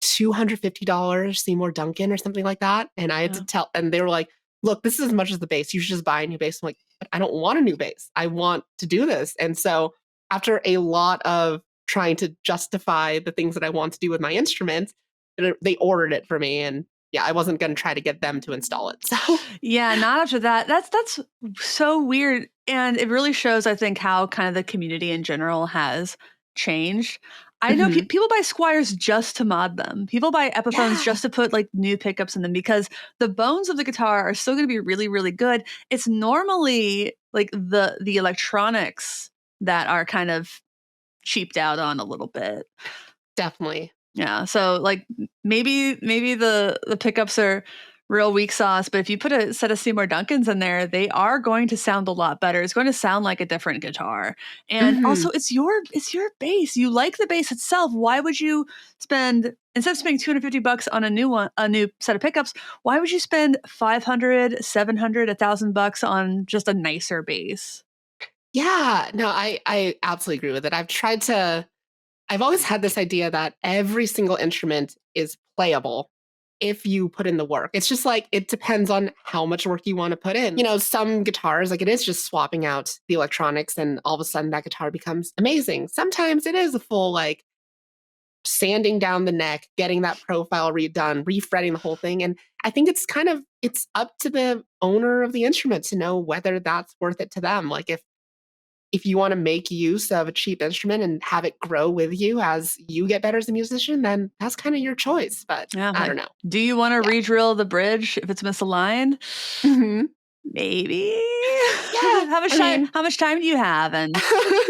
$250 Seymour Duncan or something like that. And I had to tell, and they were like, look, this is as much as the bass. You should just buy a new bass. I'm like, but I don't want a new bass. I want to do this. And so after a lot of trying to justify the things that I want to do with my instrument, they ordered it for me. And yeah, I wasn't going to try to get them to install it. So yeah, not after that. That's so weird. And it really shows, I think, how kind of the community in general has changed. I know people buy Squiers just to mod them. People buy Epiphones just to put like new pickups in them, because the bones of the guitar are still going to be really, really good. It's normally like the electronics that are kind of cheaped out on a little bit. Definitely. Yeah. So like maybe the pickups are real weak sauce, but if you put a set of Seymour Duncans in there, they are going to sound a lot better. It's going to sound like a different guitar. And also it's your bass. You like the bass itself. Why would you spend, instead of spending $250 on a new set of pickups, why would you spend $500, $700, $1,000 on just a nicer bass? Yeah, no, I absolutely agree with it. I've always had this idea that every single instrument is playable if you put in the work. It's just like, it depends on how much work you want to put in. You know, some guitars, like, it is just swapping out the electronics and all of a sudden that guitar becomes amazing. Sometimes it is a full, like, sanding down the neck, getting that profile redone, refretting the whole thing. And I think it's up to the owner of the instrument to know whether that's worth it to them. Like, if you want to make use of a cheap instrument and have it grow with you as you get better as a musician, then that's kind of your choice. But yeah, I don't know. Do you want to re-drill the bridge if it's misaligned? Maybe. Yeah. How much time do you have, and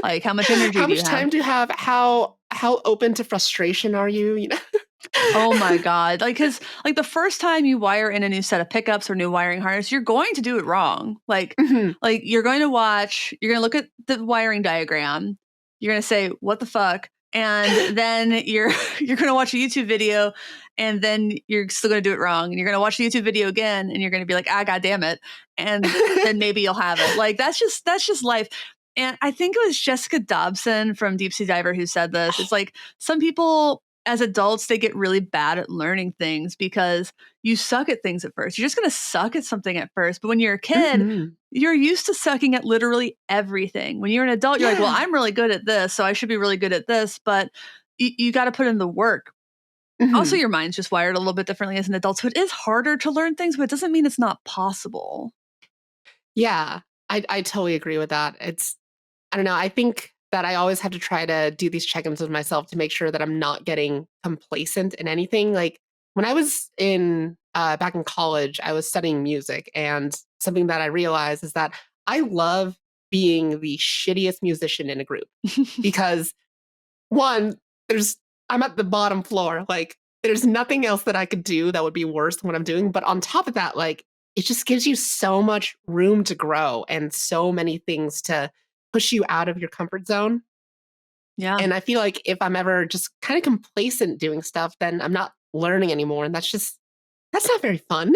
like how much energy? How much time do you have? How open to frustration are you? You know. Oh my God. Like, cause like the first time you wire in a new set of pickups or new wiring harness, you're going to do it wrong. Like, like you're going to look at the wiring diagram. You're going to say, what the fuck? And then you're going to watch a YouTube video, and then you're still going to do it wrong. And you're going to watch the YouTube video again, and you're going to be like, God damn it. And then maybe you'll have it. Like, that's just life. And I think it was Jessica Dobson from Deep Sea Diver who said this. It's like, some people, as adults, they get really bad at learning things because you suck at things at first. You're just going to suck at something at first. But when you're a kid, you're used to sucking at literally everything. When you're an adult, you're like, well, I'm really good at this, so I should be really good at this. But you got to put in the work. Also, your mind's just wired a little bit differently as an adult. So it is harder to learn things, but it doesn't mean it's not possible. Yeah, I totally agree with that. I don't know. I think that I always have to try to do these check-ins with myself to make sure that I'm not getting complacent in anything. Like, when I was back in college, I was studying music, and something that I realized is that I love being the shittiest musician in a group because, one, I'm at the bottom floor. Like, there's nothing else that I could do that would be worse than what I'm doing. But on top of that, like, it just gives you so much room to grow and so many things to push you out of your comfort zone. Yeah. And I feel like if I'm ever just kind of complacent doing stuff, then I'm not learning anymore. And that's not very fun.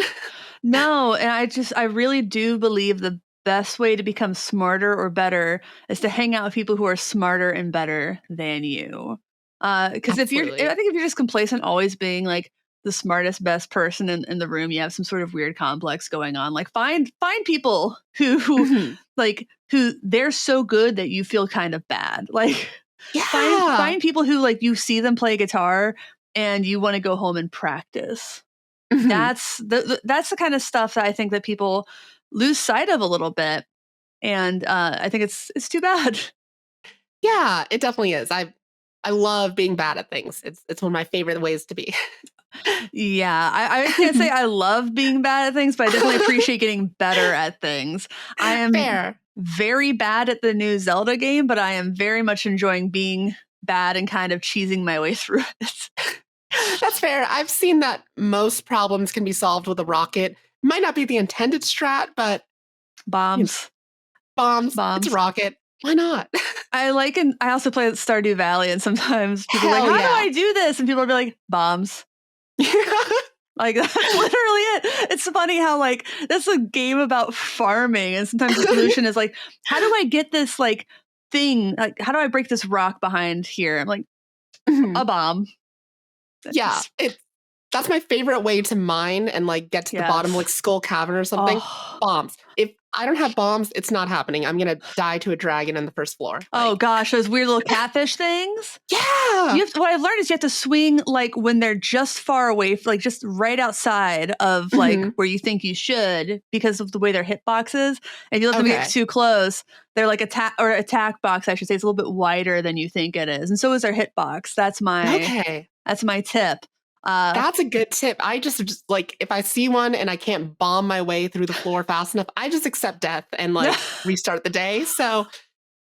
No. And I really do believe the best way to become smarter or better is to hang out with people who are smarter and better than you. Because I think if you're just complacent, always being like the smartest, best person in the room, you have some sort of weird complex going on. Like, find people who like, who they're so good that you feel kind of bad. Like, Yeah. Find people who like you see them play guitar and you want to go home and practice. Mhm. That's the kind of stuff that I think that people lose sight of a little bit, and I think it's too bad. Yeah, it definitely is. I love being bad at things. It's one of my favorite ways to be. Yeah, I can't say I love being bad at things, but I definitely appreciate getting better at things. I am Fair. very bad at the new Zelda game, but I am very much enjoying being bad and kind of cheesing my way through it. That's fair. I've seen that most problems can be solved with a rocket. Might not be the intended strat, but Bombs. bombs. It's a rocket. Why not? I also play Stardew Valley, and sometimes people are Hell like, how yeah. do I do this? And people will be like, bombs. Like, that's literally it. It's funny how, like, that's a game about farming, and sometimes the solution is like, how do I get this, like, thing? Like, how do I break this rock behind here? I'm like, a bomb. Yeah, that's my favorite way to mine and like get to the bottom, like Skull Cavern or something. Oh. Bombs. If I don't have bombs, it's not happening. I'm gonna die to a dragon on the first floor. Oh gosh, those weird little catfish things. Yeah. What I've learned is you have to swing like when they're just far away, like just right outside of like where you think you should, because of the way their hitbox is. If you let them get too close, they're like attack box, I should say, it's a little bit wider than you think it is, and so is their hitbox. That's my tip. That's a good tip. I just like, if I see one and I can't bomb my way through the floor fast enough, I just accept death and like restart the day. So,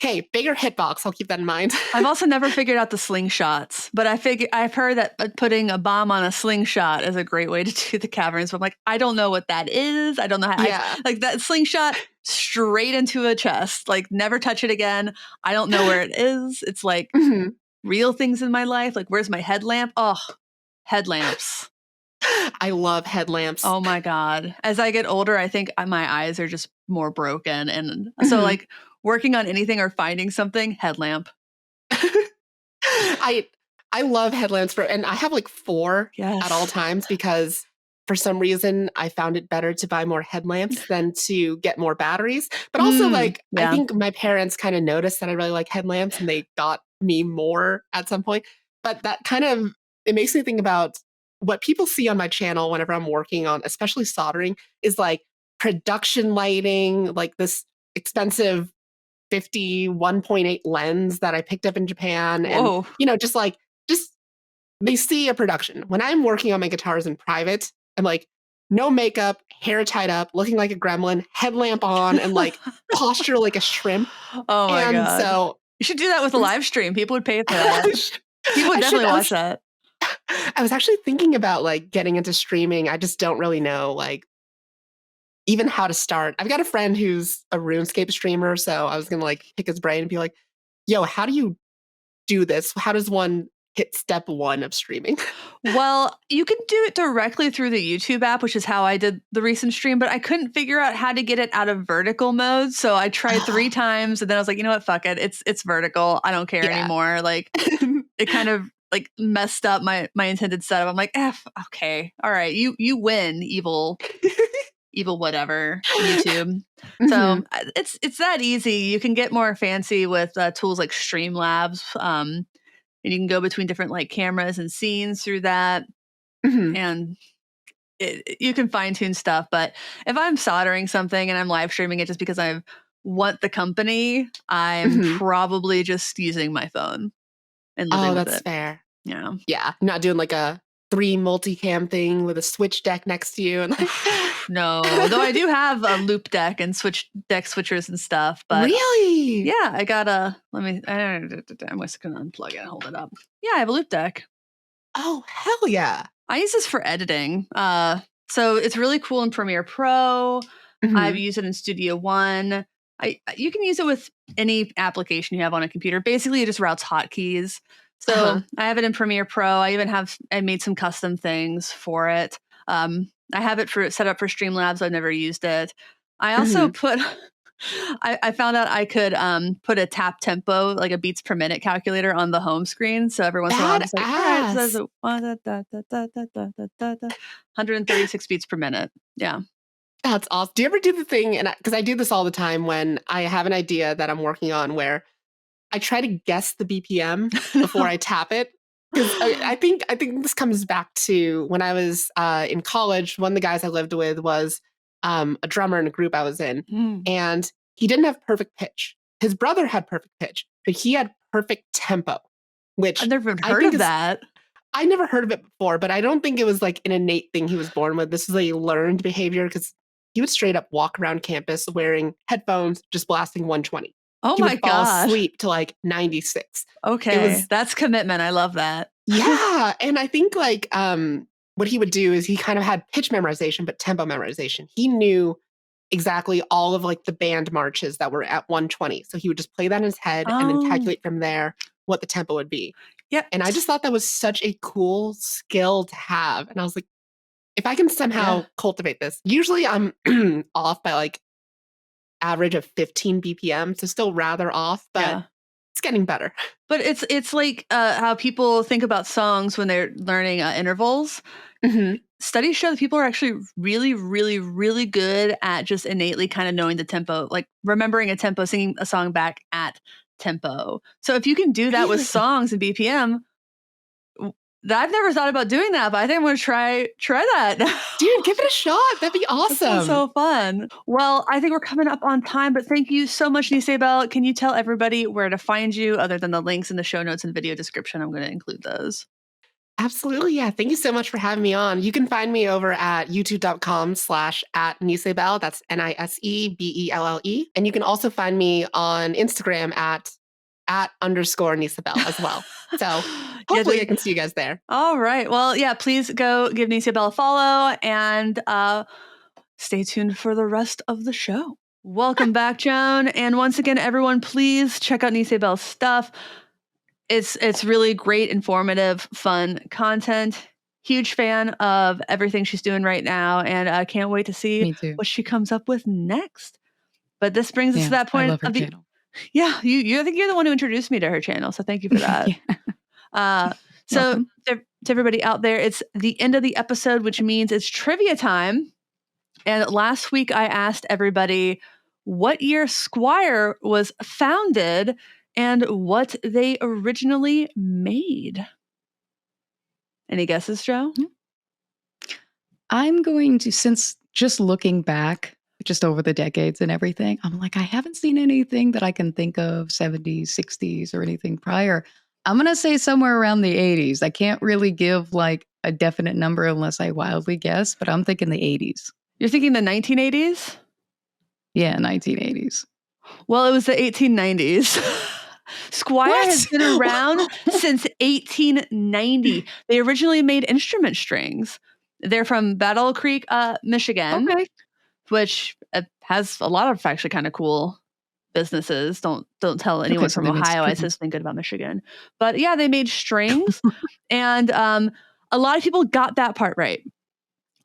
hey, bigger hitbox. I'll keep that in mind. I've also never figured out the slingshots, but I've heard that putting a bomb on a slingshot is a great way to do the caverns. But I'm like, I don't know what that is. I don't know how. Like that slingshot straight into a chest. Like never touch it again. I don't know where it is. It's like real things in my life. Like where's my headlamp? Oh. Headlamps. I love headlamps. Oh my God. As I get older, I think my eyes are just more broken. And so like working on anything or finding something, headlamp. I love headlamps and I have like 4 at all times because for some reason I found it better to buy more headlamps than to get more batteries. But also I think my parents kind of noticed that I really like headlamps and they got me more at some point. But that kind of, it makes me think about what people see on my channel whenever I'm working on, especially soldering, is like production lighting, like this expensive 1.8 lens that I picked up in Japan. Whoa. And, just they see a production. When I'm working on my guitars in private, I'm like, no makeup, hair tied up, looking like a gremlin, headlamp on, and like posture like a shrimp. Oh my God. So you should do that with a live stream. People would pay for that. People would definitely watch that. I was actually thinking about like getting into streaming. I just don't really know like even how to start. I've got a friend who's a RuneScape streamer, so I was gonna like pick his brain and be like, yo, how do you do this? How does one hit step 1 of streaming? Well, you can do it directly through the YouTube app, which is how I did the recent stream, but I couldn't figure out how to get it out of vertical mode. So I tried 3 times and then I was like, you know what, fuck it. It's vertical. I don't care anymore. Like it kind of like messed up my intended setup. I'm like, okay. All right. You win, evil whatever, YouTube. So it's that easy. You can get more fancy with tools like Streamlabs. And you can go between different like cameras and scenes through that. And you can fine tune stuff. But if I'm soldering something and I'm live streaming it just because I want the company, I'm probably just using my phone and living with it. Oh, that's fair. Yeah. Yeah. Not doing like a 3 multicam thing with a switch deck next to you. And like, no, though I do have a loop deck and switchers and stuff. But really? Yeah, I got I'm just going to unplug it and hold it up. Yeah, I have a loop deck. Oh, hell yeah. I use this for editing. So it's really cool in Premiere Pro. I've used it in Studio One. You can use it with any application you have on a computer. Basically, it just routes hotkeys. So I have it in Premiere Pro. I made some custom things for it. I have it set up for Streamlabs. I've never used it. I also put. I found out I could put a tap tempo, like a beats per minute calculator on the home screen. So every once in a while, I'm just like, all right, so 136 beats per minute. Yeah. That's awesome. Do you ever do the thing, and because I do this all the time when I have an idea that I'm working on where I try to guess the BPM before I tap it. Because I think this comes back to when I was in college. One of the guys I lived with was a drummer in a group I was in, and he didn't have perfect pitch. His brother had perfect pitch, but he had perfect tempo, which I've never even heard of that. I never heard of it before, but I don't think it was like an innate thing he was born with. This is a learned behavior because he would straight up walk around campus wearing headphones, just blasting 120. Oh he my would fall gosh. asleep to like 96. Okay. That's commitment. I love that. Yeah. And I think like what he would do is he kind of had pitch memorization, but tempo memorization. He knew exactly all of like the band marches that were at 120. So he would just play that in his head and then calculate from there what the tempo would be. Yep. And I just thought that was such a cool skill to have. And I was like, if I can somehow cultivate this, usually I'm off by like average of 15 BPM, so still rather off, but it's getting better. But it's like how people think about songs when they're learning intervals. Studies show that people are actually really, really, really good at just innately kind of knowing the tempo, like remembering a tempo, singing a song back at tempo. So if you can do that with songs and BPM, I've never thought about doing that, but I think I'm going to try that. Dude, give it a shot. That'd be awesome. That sounds so fun. Well, I think we're coming up on time, but thank you so much, Nisabel. Can you tell everybody where to find you other than the links in the show notes and video description? I'm going to include those. Absolutely. Yeah. Thank you so much for having me on. You can find me over at youtube.com/@Nisabel. That's NISEBELLE. And you can also find me on Instagram at _Nisabel as well. So hopefully I can see you guys there. All right. Well, yeah, please go give Nisabel a follow and stay tuned for the rest of the show. Welcome back, Joan. And once again, everyone, please check out Nisabel's stuff. It's really great, informative, fun content. Huge fan of everything she's doing right now. And I can't wait to see what she comes up with next. But this brings us to that point I love her channel. Yeah, I think you're the one who introduced me to her channel, so thank you for that. So to everybody out there, it's the end of the episode, which means it's trivia time. And last week I asked everybody what year Squier was founded and what they originally made. Any guesses, Joe? I'm going to, since just looking back, just over the decades and everything, I'm like, I haven't seen anything that I can think of 70s, 60s, or anything prior. I'm going to say somewhere around the 80s. I can't really give like a definite number unless I wildly guess, but I'm thinking the 80s. You're thinking the 1980s? Yeah, 1980s. Well, it was the 1890s. Squier has been around since 1890. They originally made instrument strings. They're from Battle Creek, Michigan. Okay. Which has a lot of actually kind of cool businesses. Don't tell anyone from Ohio I said something good about Michigan. But yeah, they made strings. And a lot of people got that part right.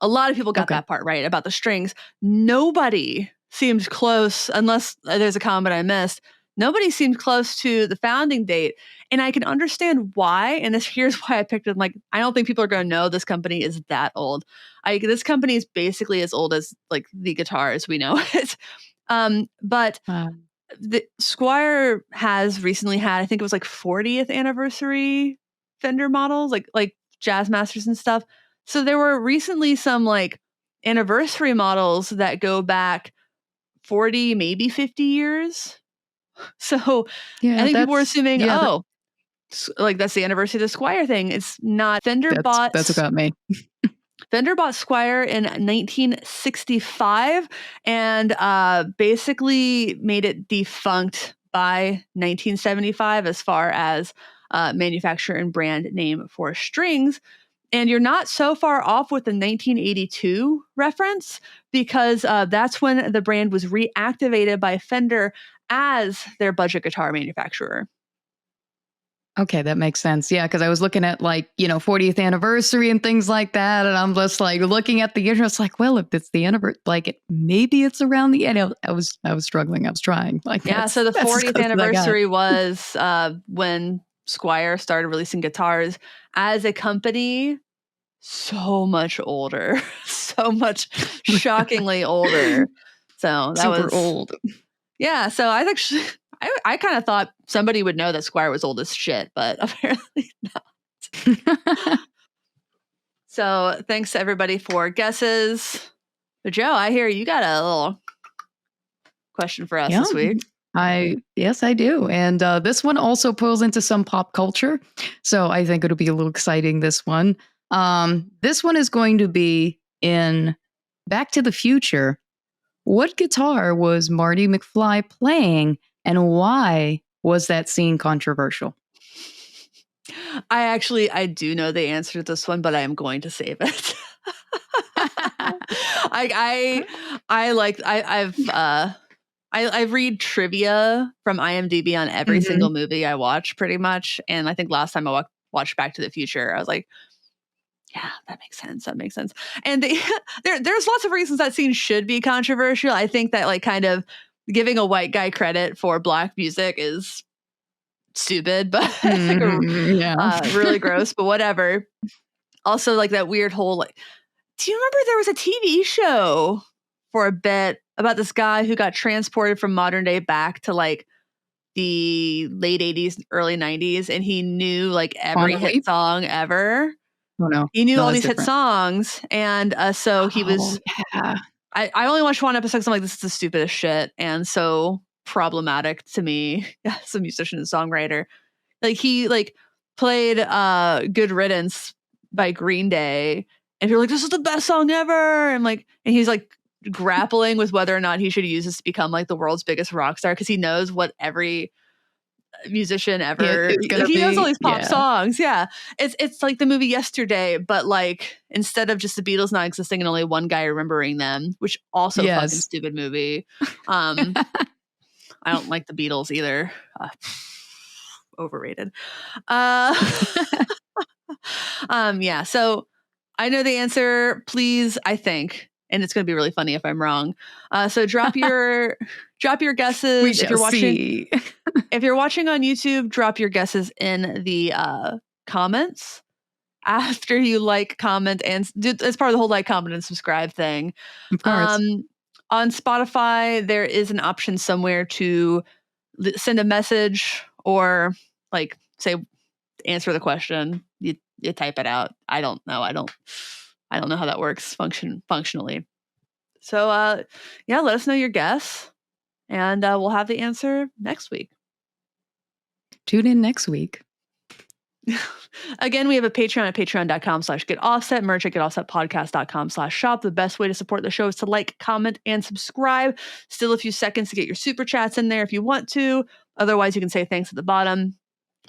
That part right about the strings. Nobody seemed close, unless there's a comment I missed. Nobody seemed close to the founding date. And I can understand why. And here's why I picked it. Like, I don't think people are going to know this company is that old. This company is basically as old as like the guitar as we know it. But the Squier has recently had, I think it was like 40th anniversary Fender models, like Jazz Masters and stuff. So there were recently some like anniversary models that go back 40, maybe 50 years. So I think people were assuming, like that's the anniversary of the Squier thing. It's not. That's about me. Fender bought Squier in 1965 and basically made it defunct by 1975 as far as manufacturer and brand name for strings. And you're not so far off with the 1982 reference because that's when the brand was reactivated by Fender as their budget guitar manufacturer. Okay, that makes sense. Yeah, because I was looking at 40th anniversary and things like that, and I'm just like looking at the interest, like, well, if it's the anniversary, maybe it's around the end. I was struggling. I was trying. So the 40th anniversary was when Squier started releasing guitars as a company. So much older, so much shockingly older. So that super was old. Yeah, so I I kind of thought somebody would know that Squire was old as shit, but apparently not. So thanks to everybody for guesses. But Joe, I hear you got a little question for us this week. Yes, I do. And this one also pulls into some pop culture. So I think it'll be a little exciting, this one. This one is going to be in Back to the Future. What guitar was Marty McFly playing, and why was that scene controversial? I do know the answer to this one, but I am going to save it. I read trivia from IMDb on every single movie I watch, pretty much. And I think last time I watched Back to the Future, I was like, yeah, that makes sense. That makes sense. And there's lots of reasons that scene should be controversial. I think that like kind of giving a white guy credit for black music is stupid, but really gross, but whatever. Also, like that weird whole like, do you remember there was a TV show for a bit about this guy who got transported from modern day back to like the late 80s, early 90s, and he knew like every hit song ever. Oh no. He knew all these hit songs, and so he was I only watched one episode because I'm like, this is the stupidest shit and so problematic to me as a musician and songwriter. Like he like played Good Riddance by Green Day, and you're like, this is the best song ever. And like, and he's like grappling with whether or not he should use this to become like the world's biggest rock star, because he knows what every musician ever he knows all these pop songs. It's like the movie Yesterday, but like instead of just the Beatles not existing and only one guy remembering them, which also fucking stupid movie. I don't like the Beatles either. Overrated. So I know the answer, please, I think, and it's going to be really funny if I'm wrong. So drop your guesses. If you're watching on YouTube, drop your guesses in the comments after you like, comment, and it's part of the whole like, comment, and subscribe thing. Of course. On Spotify, there is an option somewhere to send a message or like say answer the question. You type it out. I don't know. I don't know how that works functionally. So let us know your guess, and we'll have the answer next week. Tune in next week. Again, we have a Patreon at patreon.com/getoffset, merch at getoffsetpodcast.com/shop. The best way to support the show is to like, comment, and subscribe. Still a few seconds to get your super chats in there if you want to. Otherwise, you can say thanks at the bottom.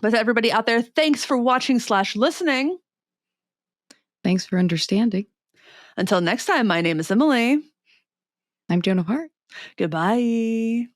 But to everybody out there, thanks for watching/listening. Thanks for understanding. Until next time, my name is Emily. I'm Joan of Heart. Goodbye.